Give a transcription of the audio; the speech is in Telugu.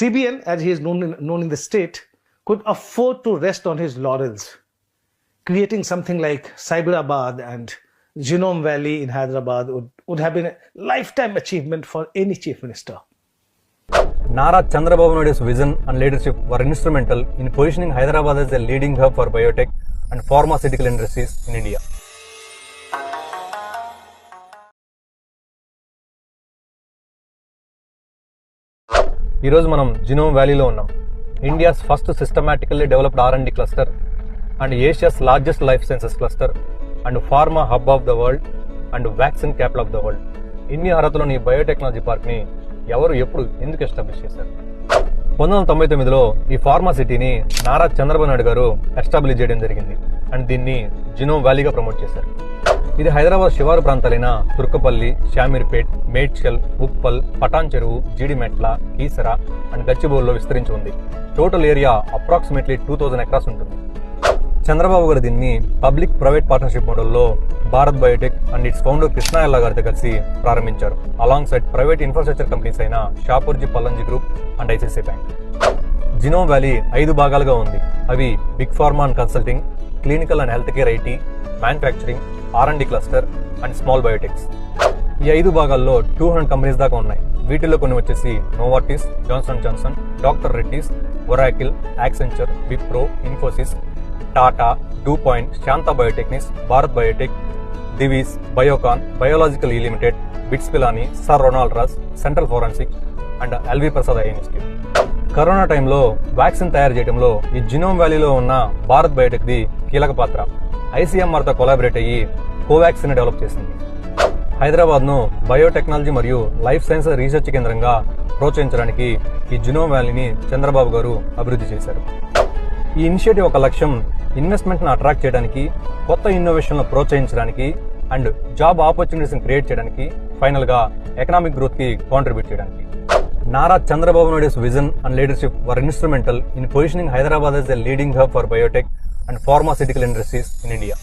CBN, as he is known in the state, could afford to rest on his laurels, creating something like Cyberabad and Genome Valley in Hyderabad would have been a lifetime achievement for any chief minister. Nara Chandrababu Naidu's vision and leadership were instrumental in positioning Hyderabad as a leading hub for biotech and pharmaceutical industries in India. ఈరోజు మనం జినోమ్ వ్యాలీలో ఉన్నాం. India's first systematically developed R&D cluster and Asia's largest life sciences cluster and pharma hub of the world and vaccine capital of the world. ఇన్ని అర్హతలోని బయోటెక్నాలజీ పార్క్ని ఎవరు ఎప్పుడు ఎందుకు ఎస్టాబ్లిష్ చేశారు? 1999లో ఈ ఫార్మా సిటీని నారా చంద్రబాబు నాయుడు గారు ఎస్టాబ్లిష్ చేయడం జరిగింది అండ్ దీన్ని జినోమ్ వ్యాలీగా ప్రమోట్ చేశారు. ఇది హైదరాబాద్ శివారు ప్రాంతాలైన తుర్కపల్లి, షామీర్పేట్, మేడ్చల్, ఉప్పల్, పటాన్ చెరువు, జీడిమెట్ల, కీసరా అండ్ గచ్చిబౌలిలో విస్తరించి ఉంది. టోటల్ ఏరియా అప్రాక్సిమేట్లీ 2000 ఎకరాస్ ఉంటుంది. చంద్రబాబు గారు దీన్ని పబ్లిక్ ప్రైవేట్ పార్ట్నర్షిప్ మోడల్లో Bharat biotech and its founder Krishna Ella గారితో కలిసి ప్రారంభించారు. Alongside private infrastructure companies అయిన Shapoorji Pallonji group and ICICI bank. Genome valley 5 భాగాలుగా ఉంది. అవి big pharma and consulting, clinical and health care IT, manufacturing, R&D cluster and small biotechs. ఈ 5 భాగాల్లో 200 కంపెనీస్ దాకా ఉన్నాయి. వీటిలో కొన్ని వచ్చేసి Novartis, Johnson Johnson, doctor Reddy's, Oracle, Accenture, Wipro, Infosys, Tata, DuPont, Shantha biotechnics, Bharat biotech, Divi's, Biocon, biological E limited, BITS Pilani, sir Ronald Ross, central forensic and LV Prasad eye institute. Corona టైంలో వ్యాక్సిన్ తయారు చేయడంలో ఈ జినోమ్ వ్యాలీలో ఉన్న భారత్ బయోటెక్ ది కీలక పాత్ర. ICMR తో కొలాబరేట్ అయ్యి కోవాక్సిన్ డెవలప్ చేసింది. హైదరాబాద్ ను బయోటెక్నాలజీ మరియు లైఫ్ సైన్స్ రీసెర్చ్ కేంద్రంగా ప్రోత్సహించడానికి ఈ జినోమ్ వ్యాలీని చంద్రబాబు గారు అభివృద్ధి చేశారు. ఈ ఇనిషియేటివ్ ఒక లక్ష్యం ఇన్వెస్ట్మెంట్ ను అట్రాక్ట్ చేయడానికి, కొత్త ఇన్నోవేషన్ ప్రోత్సహించడానికి అండ్ జాబ్ ఆపర్చునిటీస్ క్రియేట్ చేయడానికి, ఫైనల్ గా ఎకనామిక్ గ్రోత్ కి కాంట్రిబ్యూట్ చేయడానికి. Nara Chandrababu Naidu's vision and leadership were instrumental in positioning Hyderabad as a leading hub for biotech and pharmaceutical industries in India.